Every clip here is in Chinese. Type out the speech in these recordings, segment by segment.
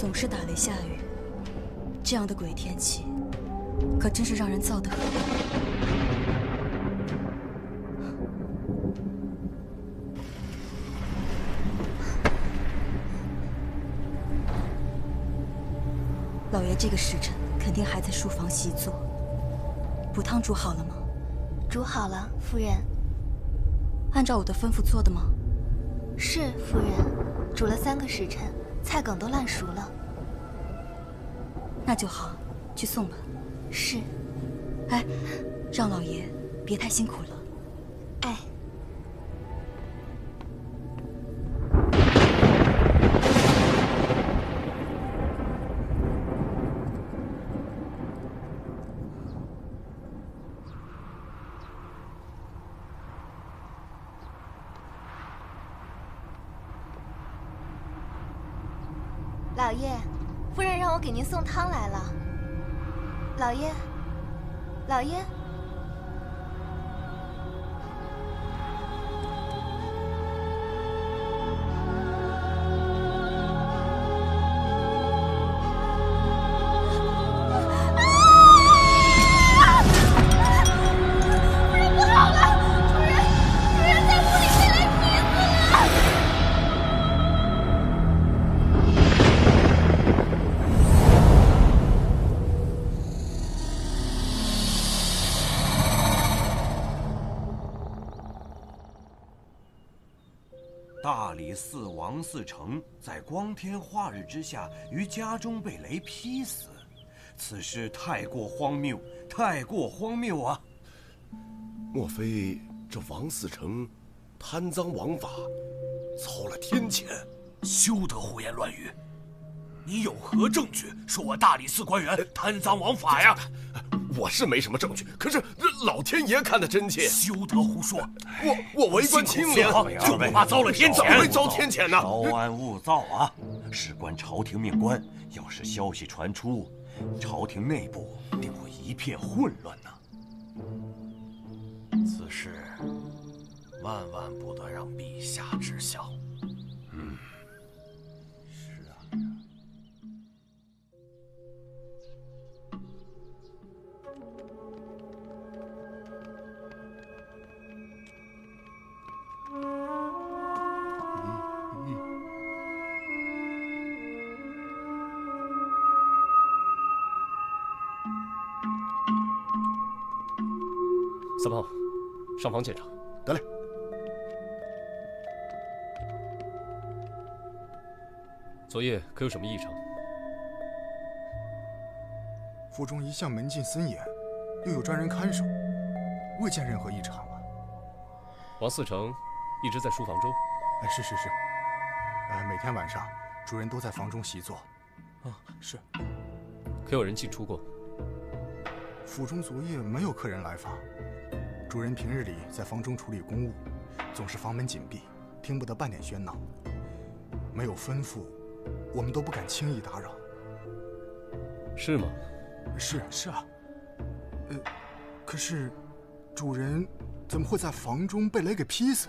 总是打雷下雨，这样的鬼天气，可真是让人燥得很。老爷这个时辰肯定还在书房习作。补汤煮好了吗？煮好了，夫人。按照我的吩咐做的吗？是，夫人。煮了3个时辰，菜梗都烂熟了。那就好，去送吧。是。哎，让老爷别太辛苦了。哎。老爷，夫人让我给您送汤来了。老爷，老爷。大理寺王嗣成在光天化日之下于家中被雷劈死，此事太过荒谬，太过荒谬啊！莫非这王嗣成贪赃枉法，操了天谴？休得胡言乱语！你有何证据说我大理寺官员贪赃枉法呀？我是没什么证据，可是老天爷看得真切。休得胡说！我为官清廉，就不怕遭了天谴？怎么会遭天谴呢？稍安勿躁啊！事关朝廷命官，要是消息传出，朝廷内部定会一片混乱呐。此事万万不得让陛下知晓。是啊。三胖，上房检查。得嘞。昨夜可有什么异常？府中一向门禁森严，又有专人看守，未见任何异常啊。王嗣成一直在书房中。哎，是。每天晚上主人都在房中习作。啊，是。可有人进出过？府中昨夜没有客人来访。主人平日里在房中处理公务，总是房门紧闭，听不得半点喧闹。没有吩咐，我们都不敢轻易打扰。是吗？是啊。可是，主人怎么会在房中被雷给劈死？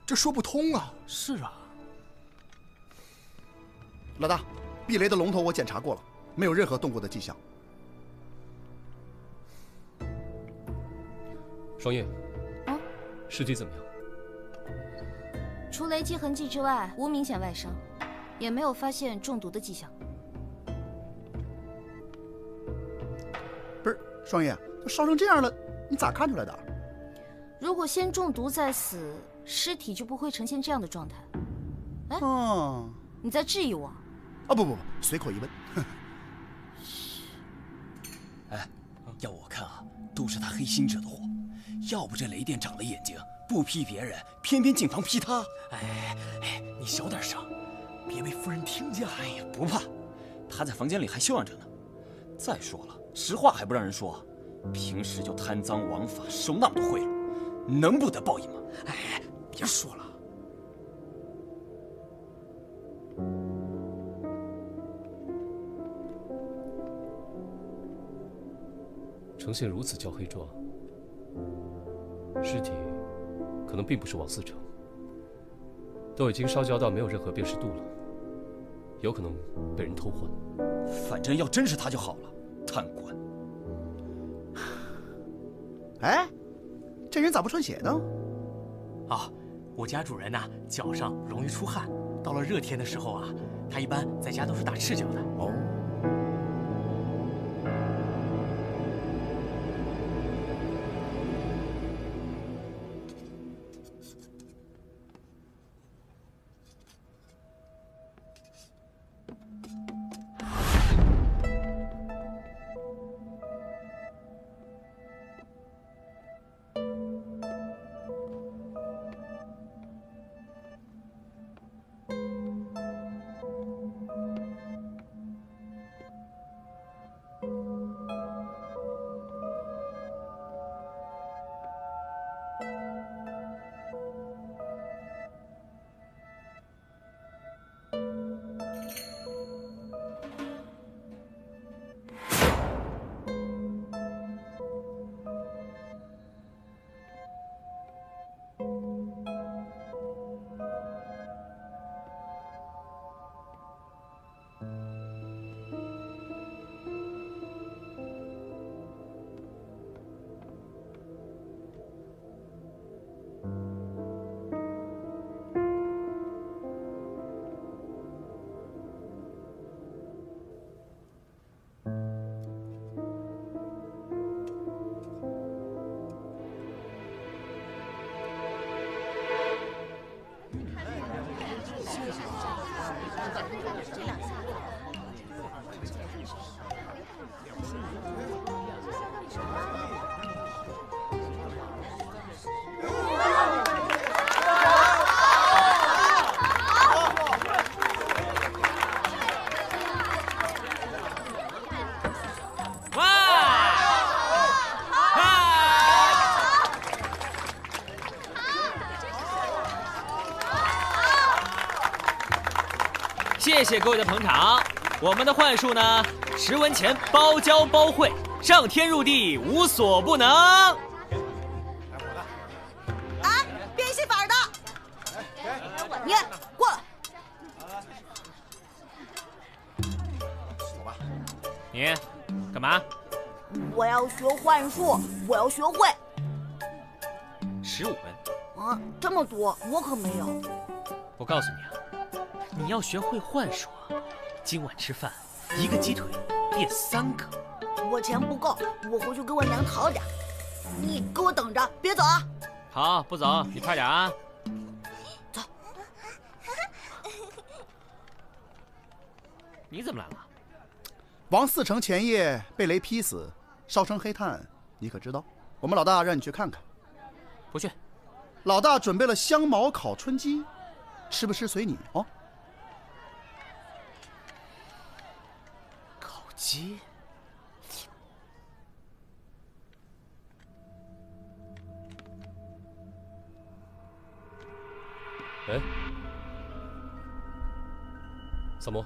这说不通啊！是啊。老大，避雷的龙头我检查过了，没有任何动过的迹象。双叶，尸体怎么样？除雷击痕迹之外，无明显外伤，也没有发现中毒的迹象。不是，双叶，都烧成这样了，你咋看出来的？如果先中毒再死，尸体就不会呈现这样的状态。哎，你在质疑我？不，随口一问。哎，要我看啊，都是他黑心者的祸。要不这雷电长了眼睛，不劈别人，偏偏进房劈他。哎，你小点声，别被夫人听见。哎呀，不怕，他在房间里还休养着呢。再说了，实话还不让人说，平时就贪赃枉法，收那么多贿赂，能不得报应吗？哎，别说了。呈现如此焦黑状，尸体可能并不是王嗣成，都已经烧焦到没有任何辨识度了。有可能被人偷换。反正要真是他就好了，贪官。哎，这人咋不穿鞋呢？哦，我家主人呐，脚上容易出汗，到了热天的时候啊，他一般在家都是打赤脚的。哦。谢谢各位的捧场。我们的幻术呢，10文钱包教包会，上天入地无所不能。啊，变戏法的，你过来。你干嘛？我要学幻术，我要学会。15文。啊，这么多，我可没有。我告诉你啊，你要学会幻术啊，今晚吃饭1个鸡腿变3个。我钱不够，我回去给我娘讨点。你给我等着，别走啊！好，不走，你快点啊！走。你怎么来了？王嗣成前夜被雷劈死，烧成黑炭，你可知道？我们老大让你去看看。不去。老大准备了香茅烤春鸡，吃不吃随你哦。烤鸡。哎，萨摩，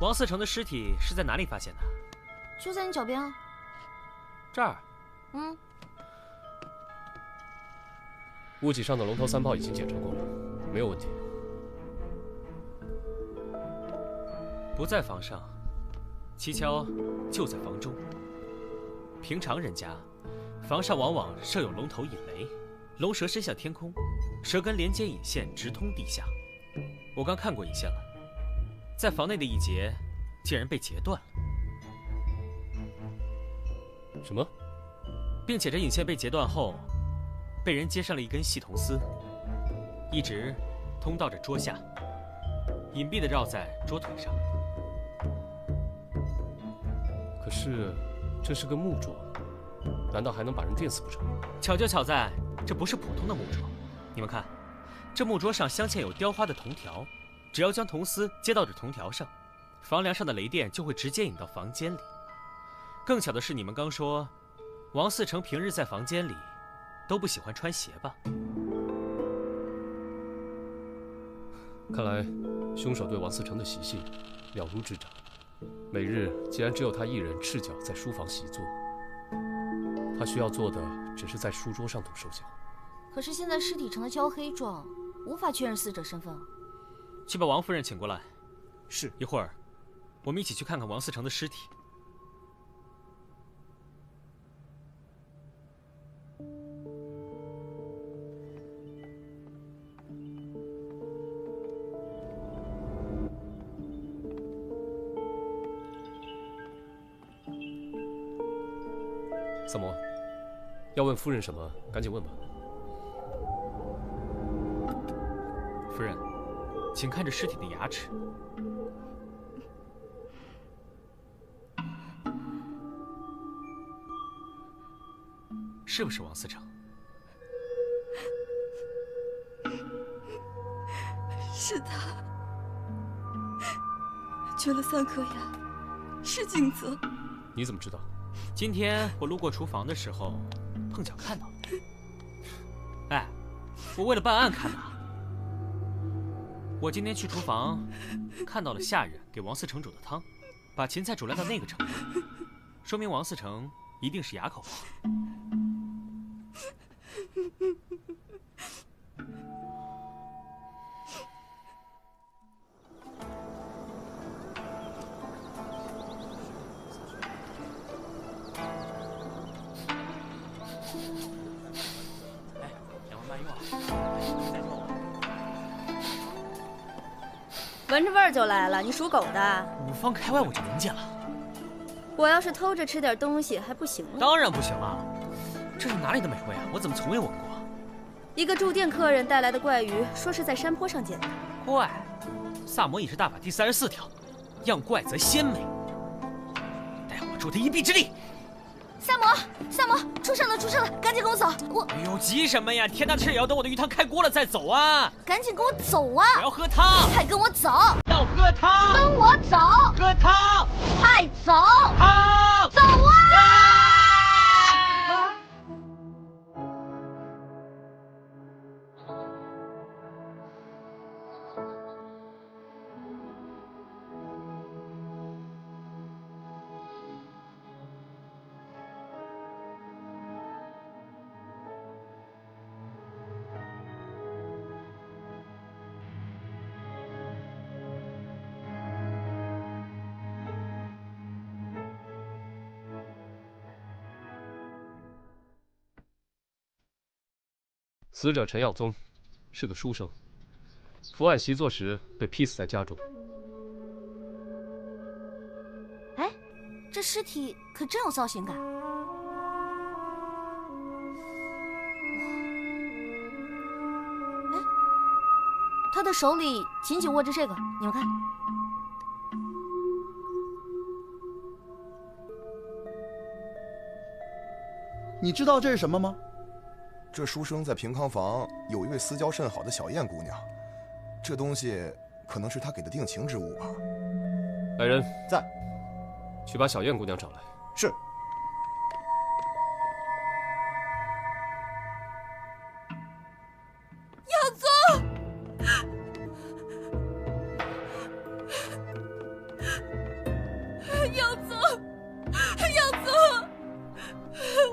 王嗣成的尸体是在哪里发现的？就在你脚边啊。这儿。嗯。屋脊上的龙头3炮已经检查过了，没有问题。不在房上，蹊跷就在房中。平常人家，房上往往设有龙头引雷，龙蛇伸向天空，蛇根连接引线直通地下。我刚看过引线了，在房内的一节竟然被截断了。什么？并且这引线被截断后，被人接上了一根细铜丝，一直通到这桌下，隐蔽地绕在桌腿上。可是，这是个木桌，难道还能把人电死不成？巧就巧在，这不是普通的木桌。你们看，这木桌上镶嵌有雕花的铜条，只要将铜丝接到这铜条上，房梁上的雷电就会直接引到房间里。更巧的是，你们刚说，王嗣成平日在房间里都不喜欢穿鞋吧？看来，凶手对王嗣成的习性了如指掌。每日既然只有他一人赤脚在书房习作，他需要做的只是在书桌上动手脚。可是现在尸体成了焦黑状，无法确认死者身份。去把王夫人请过来。是。一会儿，我们一起去看看王思成的尸体。三魔，要问夫人什么，赶紧问吧。夫人，请看这尸体的牙齿。是不是王思成？是他，缺了3颗牙，是景泽。你怎么知道？今天我路过厨房的时候，碰巧看到了。哎，我为了办案看的。我今天去厨房，看到了下人给王思成煮的汤，把芹菜煮烂到那个程度，说明王思成一定是哑口王。闻着味儿就来了，你属狗的？五方开外我就闻见了。我要是偷着吃点东西还不行吗？当然不行了，这是哪里的美味啊？我怎么从未闻过？一个住店客人带来的怪鱼，说是在山坡上捡的。怪，萨摩饮食大法第34条，样怪则鲜美。待我助他一臂之力。萨摩，出事了，赶紧跟我走！哎呦，急什么呀？天大的事也要等我的鱼汤开锅了再走啊！赶紧跟我走啊！我要喝汤，快跟我走！要喝汤，跟我走！喝汤，快走！汤，走啊！死者陈耀宗是个书生，伏案习作时被劈死在家中。哎，这尸体可真有造型感。哎，他的手里紧紧握着这个，你们看。你知道这是什么吗？这书生在平康房有一位私交甚好的小燕姑娘，这东西可能是他给的定情之物吧。来人，在，去把小燕姑娘找来。是。耀宗，耀宗，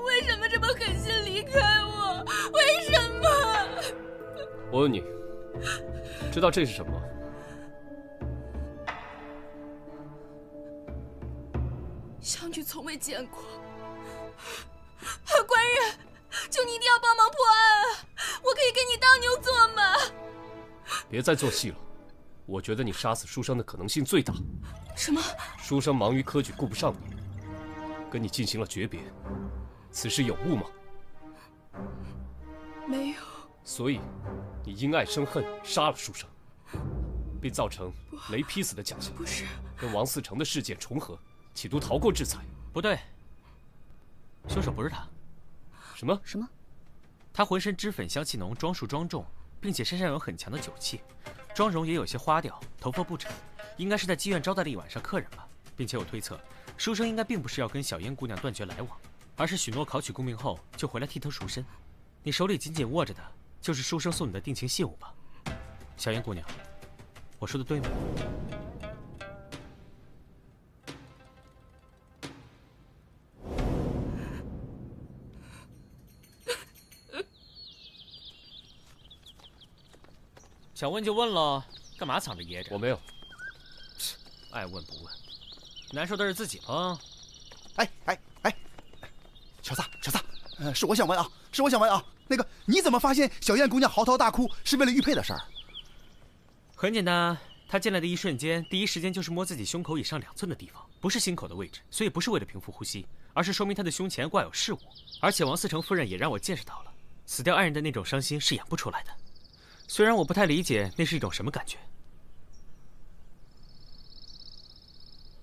为什么这么狠心离开我？为什么？我问你，知道这是什么吗？小女从未见过。官人，求你一定要帮忙破案啊！我可以给你当牛做马。别再做戏了，我觉得你杀死书生的可能性最大。什么？书生忙于科举，顾不上你，跟你进行了诀别，此事有误吗？没有。所以，你因爱生恨，杀了书生，并造成雷劈死的假象。不是。跟王思成的事件重合，企图逃过制裁。不对，凶手不是他。什么？什么？他浑身脂粉香气浓，装束庄重，并且身上有很强的酒气，妆容也有些花调，头发不整，应该是在妓院招待了一晚上客人吧。并且我推测，书生应该并不是要跟小燕姑娘断绝来往，而是许诺考取功名后就回来替她赎身。你手里紧紧握着的，就是书生送你的定情信物吧？小燕姑娘，我说的对吗？想问就问了，干嘛藏着掖着？我没有。爱问不问，难受的是自己吗？哎，小撒，是我想问啊，那个你怎么发现小燕姑娘嚎啕大哭是为了玉佩的事儿？很简单，她进来的一瞬间，第一时间就是摸自己胸口以上2寸的地方，不是心口的位置，所以不是为了平复呼吸，而是说明她的胸前挂有饰物。而且王思成夫人也让我见识到了，死掉爱人的那种伤心是演不出来的。虽然我不太理解那是一种什么感觉。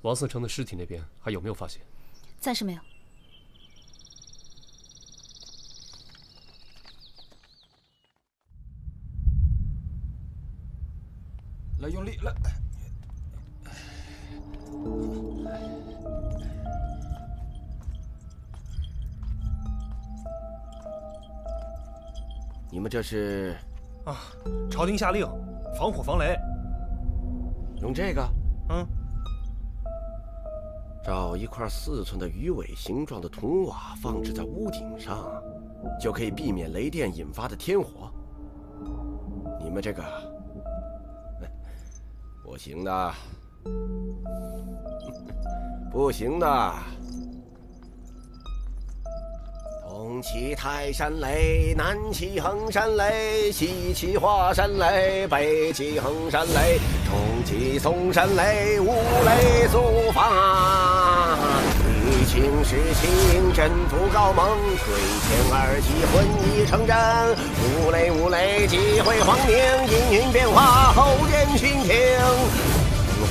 王思成的尸体那边还有没有发现？暂时没有。来，用力来！你们这是？啊，朝廷下令，防火防雷。用这个？嗯。找一块4寸的鱼尾形状的铜瓦放置在屋顶上，就可以避免雷电引发的天火。你们这个不行的，不行的。东起泰山雷，南起衡山雷，西起华山雷，北起衡山雷，中起嵩山雷，五雷速发。欲请时请，振幅高猛，推前而起，混一成真。五雷，击毁皇陵，阴云变化，后见巡庭。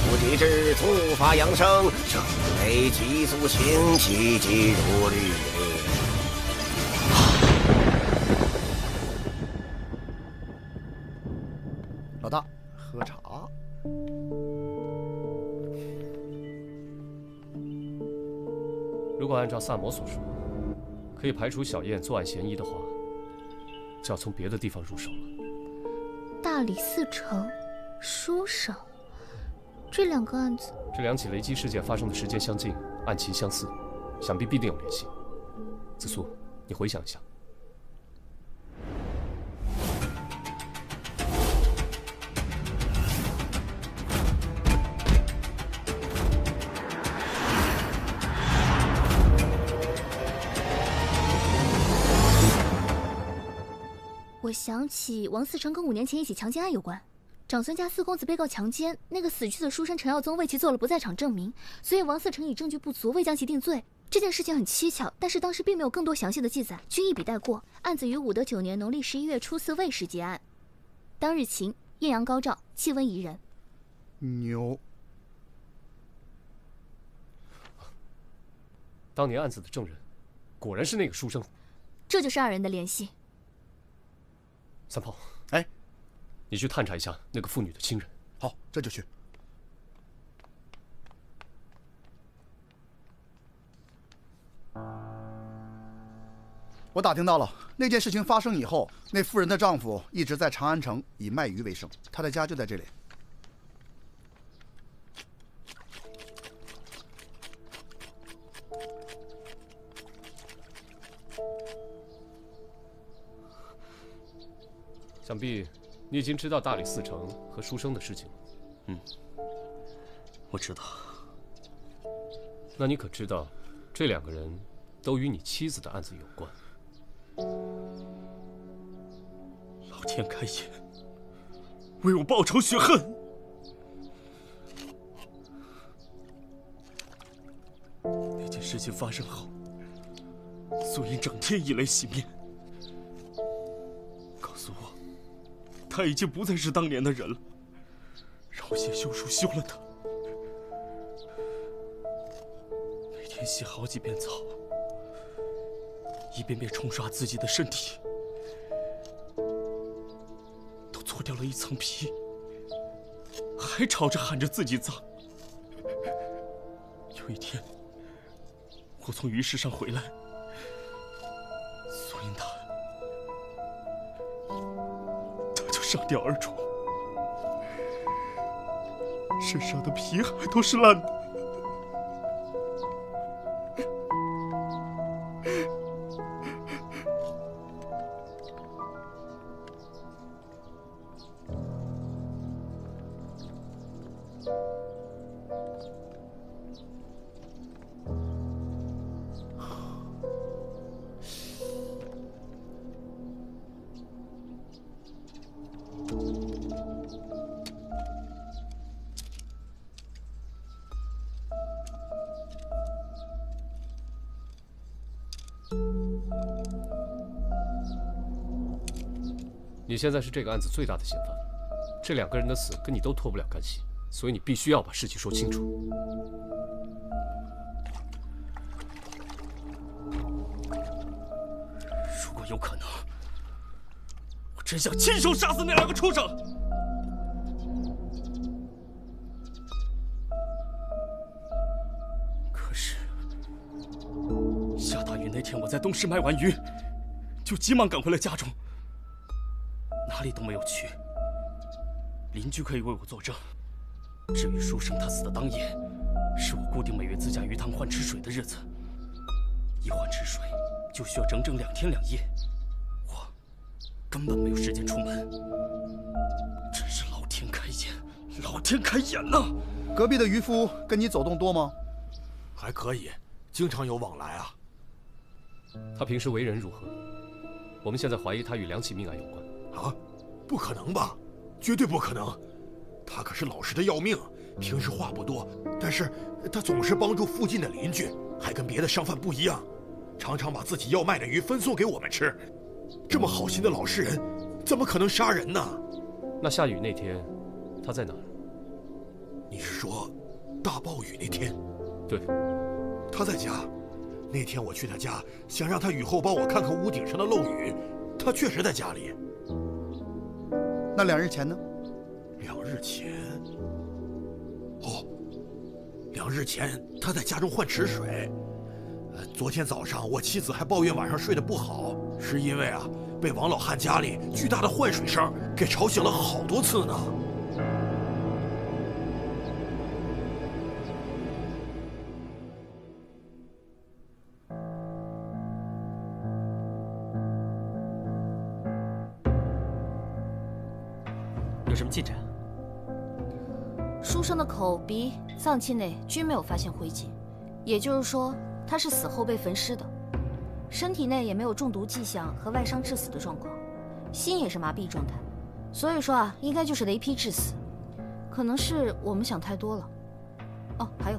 呼机智，突发扬声，声雷急速行，急急如律。老大，喝茶。如果按照萨摩所说，可以排除小燕作案嫌疑的话，就要从别的地方入手了。大理寺城、书省，这2个案子，这2起雷击事件发生的时间相近，案情相似，想必必定有联系。紫苏，你回想一下。我想起王思成跟5年前一起强奸案有关，长孙家4公子被告强奸，那个死去的书生陈耀宗为其做了不在场证明，所以王思成以证据不足未将其定罪。这件事情很蹊跷，但是当时并没有更多详细的记载，均一笔带过。案子于武德9年农历11月初4未时结案，当日晴，艳阳高照，气温宜人。牛。当年案子的证人，果然是那个书生。这就是2人的联系。三炮，哎，你去探查一下那个妇女的亲人。好，这就去。我打听到了，那件事情发生以后，那妇人的丈夫一直在长安城以卖鱼为生，他的家就在这里。想必你已经知道大理寺城和书生的事情了。嗯，我知道。那你可知道，这2个人都与你妻子的案子有关？老天开眼，为我报仇雪恨。那件事情发生后，素英整天以泪洗面，告诉我他已经不再是当年的人了，让我写休书休了他。每天洗好几遍澡，一遍遍冲刷自己的身体，都搓掉了一层皮，还吵着喊着自己脏。有一天，我从鱼市上回来，苏英他就上吊而죽，身上的皮还都是烂的。你现在是这个案子最大的嫌犯，这2个人的死跟你都脱不了干系，所以你必须要把事情说清楚。如果有可能，我真想亲手杀死那2个畜生。可是下大雨那天，我在东市卖完鱼，就急忙赶回了家中，哪里都没有去。邻居可以为我作证。至于书生他死的当夜，是我固定每月自家鱼塘换池水的日子，一换池水就需要整整2天2夜，我根本没有时间出门。真是老天开眼，老天开眼呐！隔壁的渔夫跟你走动多吗？还可以，经常有往来啊。他平时为人如何？我们现在怀疑他与2起命案有关。啊？不可能吧？绝对不可能！他可是老实的要命，平时话不多，但是他总是帮助附近的邻居，还跟别的商贩不一样，常常把自己要卖的鱼分送给我们吃。这么好心的老实人，怎么可能杀人呢？那下雨那天，他在哪儿？你是说大暴雨那天？对，他在家。那天我去他家，想让他雨后帮我看看屋顶上的漏雨，他确实在家里。那2日前呢？2日前？哦，2日前他在家中换池水。昨天早上我妻子还抱怨晚上睡得不好，是因为被王老汉家里巨大的换水声给吵醒了好多次呢。有什么进展？书生的口、鼻、脏器内均没有发现灰烬，也就是说他是死后被焚尸的，身体内也没有中毒迹象和外伤致死的状况，心也是麻痹状态，所以说应该就是雷劈致死。可能是我们想太多了。哦，还有，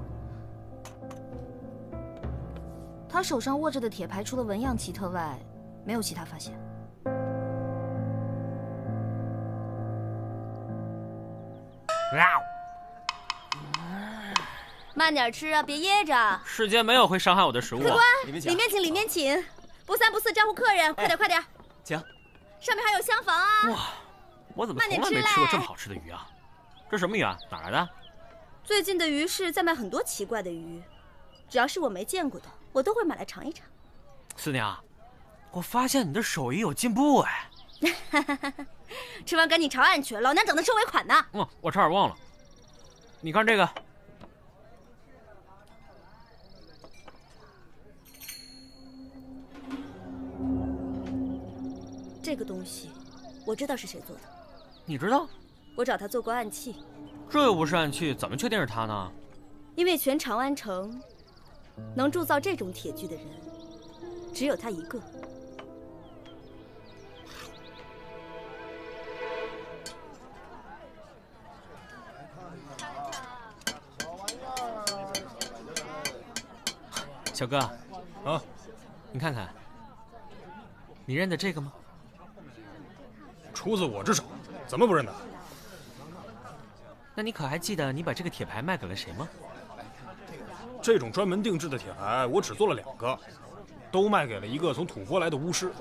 他手上握着的铁牌除了纹样奇特外，没有其他发现。慢点吃啊，别噎着。世间没有会伤害我的食物。客官，里面请，里面请，不三不四招呼客人，快点快点。请。上面还有厢房啊。哇，我怎么从来没吃过这么好吃的鱼啊？这什么鱼啊？哪来的？最近的鱼市在卖很多奇怪的鱼，只要是我没见过的，我都会买来尝一尝。四娘，我发现你的手艺有进步哎。吃完赶紧朝案去，老娘等着收尾款呢。我差点忘了。你看这个。这个东西，我知道是谁做的。你知道？我找他做过暗器。这又不是暗器，怎么确定是他呢？因为全长安城能铸造这种铁具的人，只有他一个。小哥，啊，你看看，你认得这个吗？出自我之手，怎么不认得？那你可还记得你把这个铁牌卖给了谁吗？这种专门定制的铁牌，我只做了2个，都卖给了一个从吐蕃来的巫师。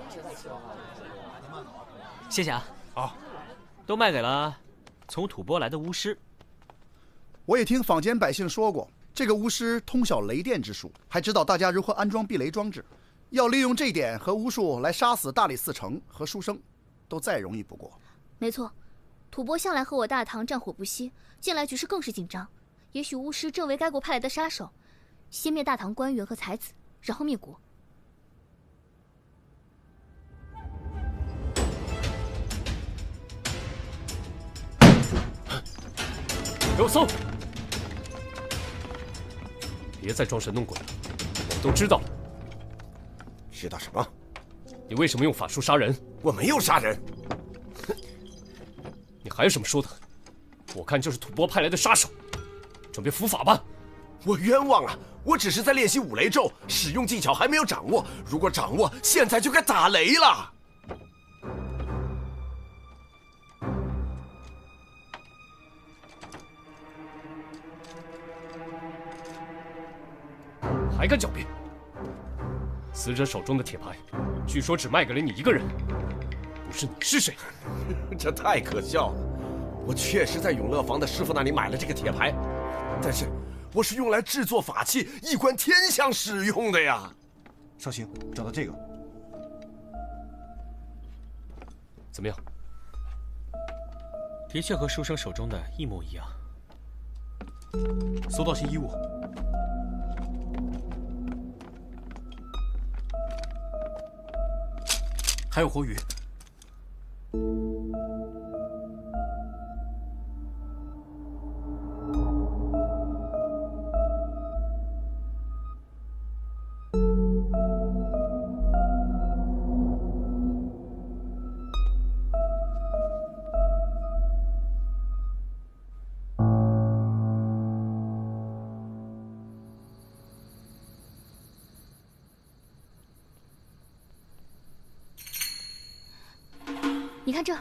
谢谢啊。好，都卖给了从吐蕃来的巫师。我也听坊间百姓说过，这个巫师通晓雷电之术，还知道大家如何安装避雷装置。要利用这一点和巫术来杀死大理寺丞和书生，都再容易不过。没错，吐蕃向来和我大唐战火不息，近来局势更是紧张。也许巫师正为该国派来的杀手，先灭大唐官员和才子，然后灭国。给我搜！别再装神弄鬼了，我们都知道了。知道什么？你为什么用法术杀人？我没有杀人。你还有什么说的？我看就是吐蕃派来的杀手，准备伏法吧。我冤枉啊！我只是在练习五雷咒，使用技巧还没有掌握。如果掌握，现在就该打雷了。还敢狡辩！死者手中的铁牌，据说只卖给了你一个人，不是你是谁？这太可笑了！我确实在永乐坊的师傅那里买了这个铁牌，但是我是用来制作法器、一观天象使用的呀。少卿，找到这个，怎么样？的确和书生手中的一模一样。搜到新衣物。还有活鱼。你看这，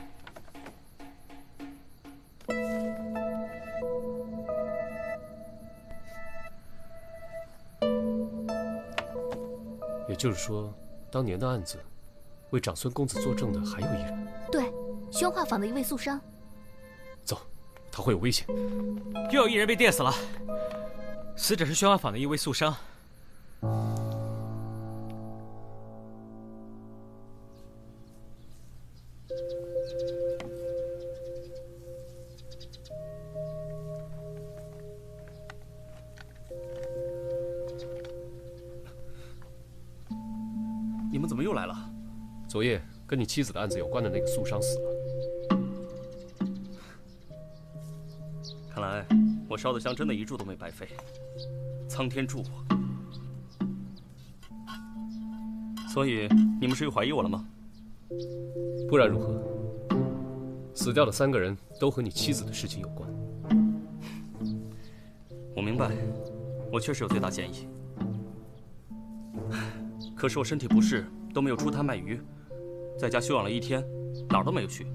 也就是说，当年的案子，为长孙公子作证的还有一人。对，宣化坊的一位素商。走，他会有危险。又有一人被电死了，死者是宣化坊的一位素商。你们怎么又来了？昨夜跟你妻子的案子有关的那个素商死了。看来我烧的香真的一炷都没白费，苍天助我。所以你们是又怀疑我了吗？不然如何？死掉的3个人都和你妻子的事情有关。我明白，我确实有最大嫌疑。可是我身体不适，都没有出摊卖鱼，在家休养了1天，哪儿都没有去。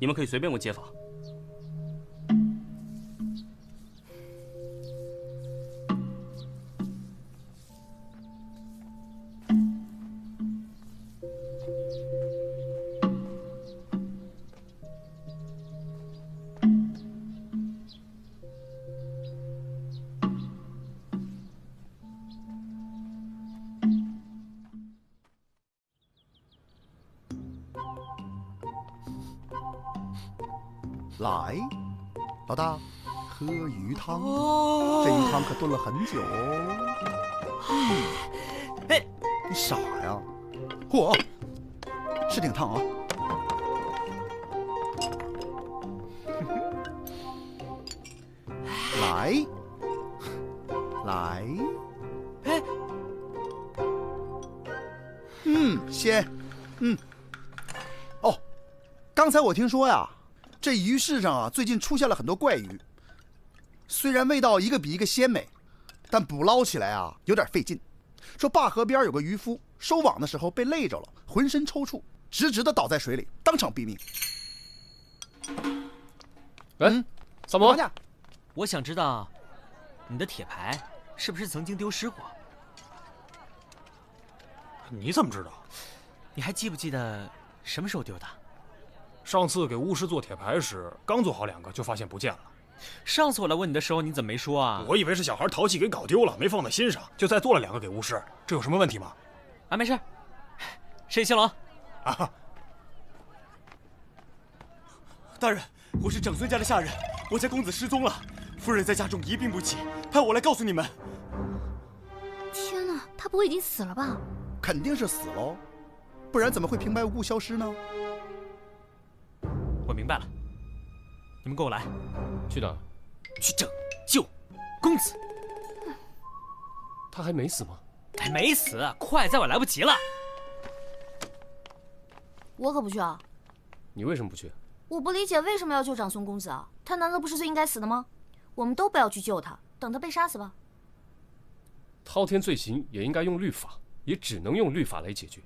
你们可以随便问街坊。来，老大，喝鱼汤。这鱼汤可炖了很久哦。哎，你傻呀？嚯，是挺烫啊。来，来，哎，鲜，哦，刚才我听说呀。这鱼市上啊，最近出现了很多怪鱼，虽然味道一个比一个鲜美，但捕捞起来啊有点费劲。说灞河边有个渔夫收网的时候被累着了，浑身抽搐，直直的倒在水里，当场毙命。萨摩，我想知道，你的铁牌是不是曾经丢失过？你怎么知道？你还记不记得什么时候丢的？上次给巫师做铁牌时，刚做好2个就发现不见了。上次我来问你的时候，你怎么没说啊？我以为是小孩淘气给搞丢了，没放在心上，就再做了2个给巫师。这有什么问题吗？啊，没事。沈兴龙，啊，大人，我是长孙家的下人，我家公子失踪了，夫人在家中一病不起，派我来告诉你们。天哪，他不会已经死了吧？肯定是死喽，不然怎么会平白无故消失呢？我明白了，你们跟我来。去哪儿？去拯救公子。他还没死吗？还没死，快，再晚来不及了。我可不去啊！你为什么不去？我不理解为什么要救长孙公子啊？他难道不是最应该死的吗？我们都不要去救他，等他被杀死吧。滔天罪行也应该用律法，也只能用律法来解决。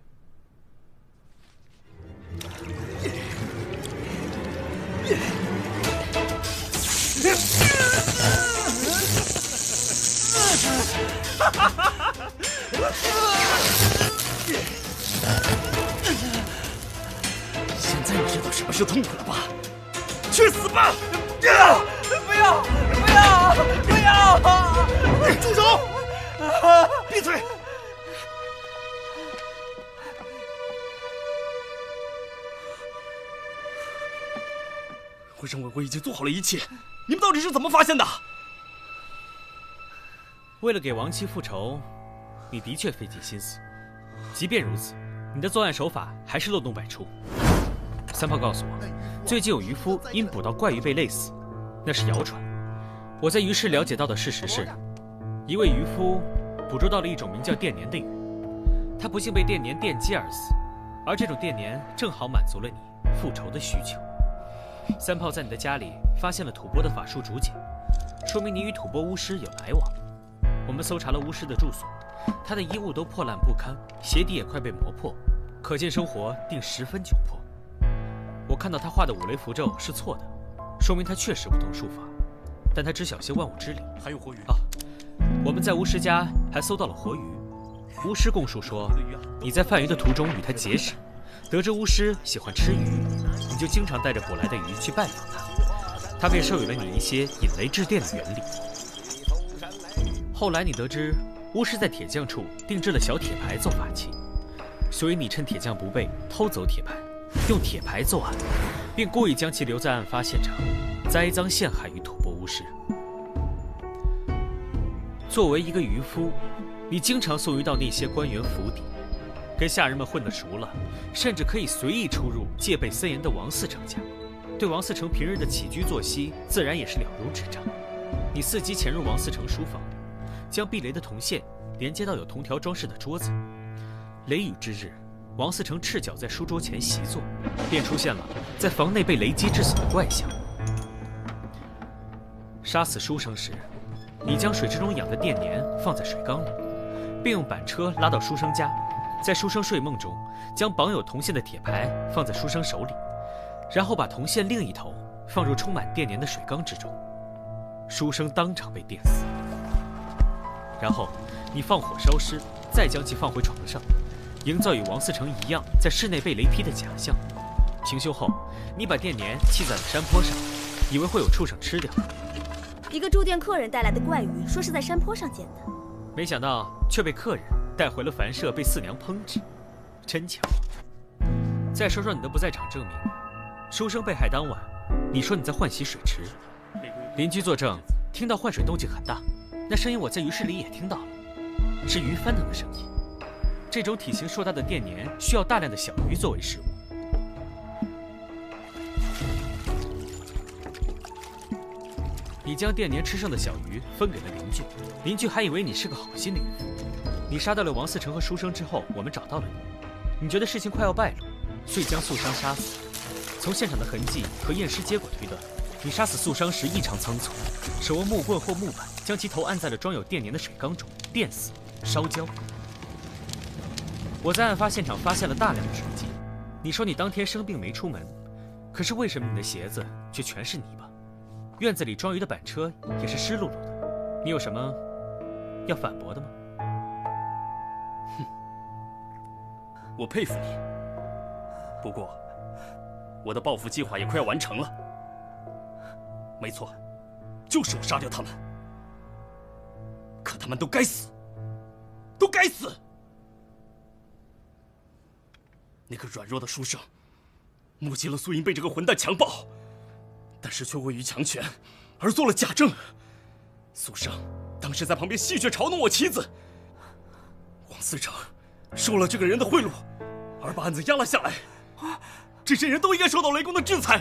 是痛苦了吧？去死吧！不要！不要！不要！不要！住手！闭嘴！会上委会已经做好了一切，你们到底是怎么发现的？为了给亡妻复仇，你的确费尽心思。即便如此，你的作案手法还是漏洞百出。三炮告诉我，最近有渔夫因捕到怪鱼被累死，那是谣传。我在鱼市了解到的事实是，一位渔夫捕捉到了一种名叫电鲶的鱼，他不幸被电鲶电击而死，而这种电鲶正好满足了你复仇的需求。三炮在你的家里发现了吐蕃的法术竹简，说明你与吐蕃巫师有来往。我们搜查了巫师的住所，他的衣物都破烂不堪，鞋底也快被磨破，可见生活定十分窘迫。我看到他画的五雷符咒是错的，说明他确实不懂术法，但他知晓些万物之理。还有活鱼啊！我们在巫师家还搜到了活鱼。巫师供述说，你在贩鱼的途中与他结识，得知巫师喜欢吃鱼，你就经常带着捕来的鱼去拜访他，他便授予了你一些引雷制电的原理。后来你得知巫师在铁匠处定制了小铁牌做法器，所以你趁铁匠不备偷走铁牌，用铁牌作案，并故意将其留在案发现场，栽赃陷害于吐蕃巫师。作为一个渔夫，你经常送鱼到那些官员府邸，跟下人们混得熟了，甚至可以随意出入戒备森严的王嗣成家，对王嗣成平日的起居作息自然也是了如指掌。你伺机潜入王嗣成书房，将避雷的铜线连接到有铜条装饰的桌子。雷雨之日，王嗣成赤脚在书桌前习作，便出现了在房内被雷击致死的怪象。杀死书生时，你将水池中养的电鲶放在水缸里，并用板车拉到书生家，在书生睡梦中将绑有铜线的铁牌放在书生手里，然后把铜线另一头放入充满电鲶的水缸之中，书生当场被电死。然后你放火烧尸，再将其放回床上，营造与王嗣成一样在室内被雷劈的假象。平休后，你把电鲶弃在了山坡上，以为会有畜生吃掉。一个住店客人带来的怪鱼，说是在山坡上捡的，没想到却被客人带回了樊舍，被四娘烹制，真巧。再说说你的不在场证明，书生被害当晚，你说你在换洗水池，邻居作证，听到换水动静很大，那声音我在鱼市里也听到了，是鱼翻腾的声音。这种体型硕大的电鲶需要大量的小鱼作为食物。你将电鲶吃剩的小鱼分给了邻居，邻居还以为你是个好心的渔夫。你杀掉了王嗣成和书生之后，我们找到了你，你觉得事情快要败露，遂将素商杀死。从现场的痕迹和验尸结果推断，你杀死素商时异常仓促，手握木棍或木板，将其头按在了装有电鲶的水缸中，电死、烧焦。我在案发现场发现了大量的水迹，你说你当天生病没出门，可是为什么你的鞋子却全是泥巴？院子里装鱼的板车也是湿漉漉的，你有什么要反驳的吗？哼，我佩服你。不过，我的报复计划也快要完成了。没错，就是我杀掉他们。可他们都该死，都该死！那个软弱的书生，目击了苏银被这个混蛋强暴。但是却位于强权，而做了假证。苏生当时在旁边戏谑嘲弄我妻子。王嗣成收了这个人的贿赂，而把案子压了下来。这些人都应该受到雷公的制裁。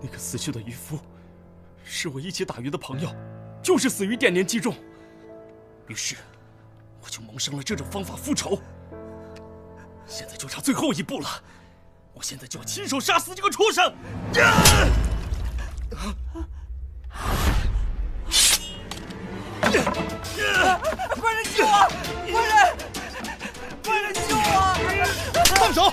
那个死去的渔夫，是我一起打鱼的朋友，就是死于电鲶击中。于是，我就萌生了这种方法复仇。现在就差最后一步了。我现在就要亲手杀死这个畜生！快人救我！快人救我！放手！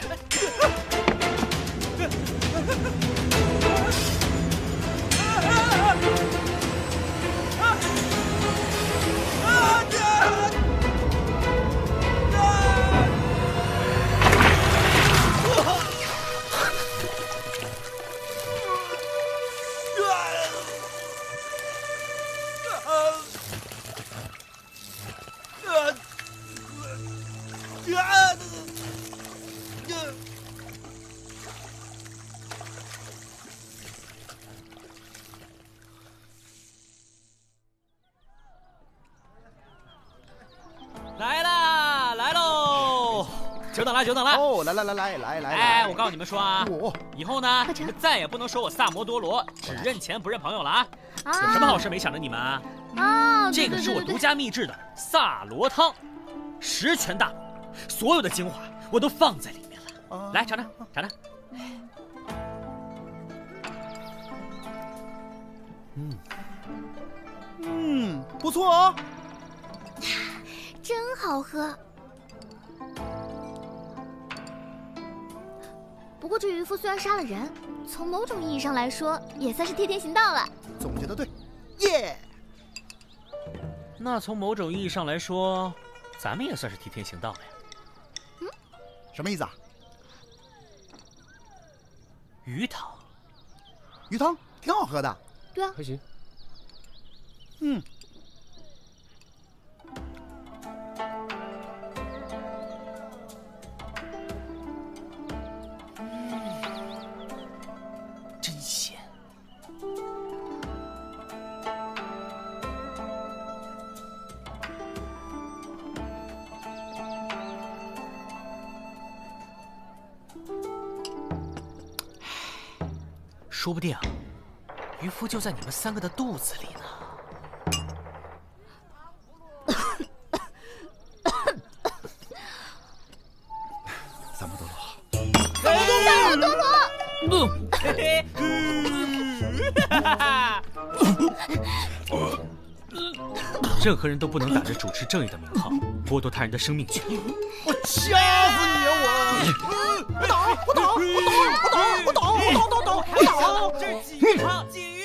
久等了，久等了。哦，来！哎，我告诉你们说啊，以后呢，你们再也不能说我萨摩多罗，只认钱不认朋友了啊！有什么好事没想着你们啊？这个是我独家秘制的萨罗汤，10全大补，所有的精华我都放在里面了。来，尝尝，尝尝。不错哦，真好喝。不过这渔夫虽然杀了人，从某种意义上来说，也算是替天行道了。总结的对，耶！那从某种意义上来说，咱们也算是替天行道了呀。什么意思啊？鱼汤，鱼汤挺好喝的。对啊，还行。真鲜。说不定渔夫就在你们3个的肚子里呢。萨摩多罗，任何人都不能打着主持正义的名号剥夺他人的生命权。我掐死你啊！我打！这是鲫鱼汤，鲫鱼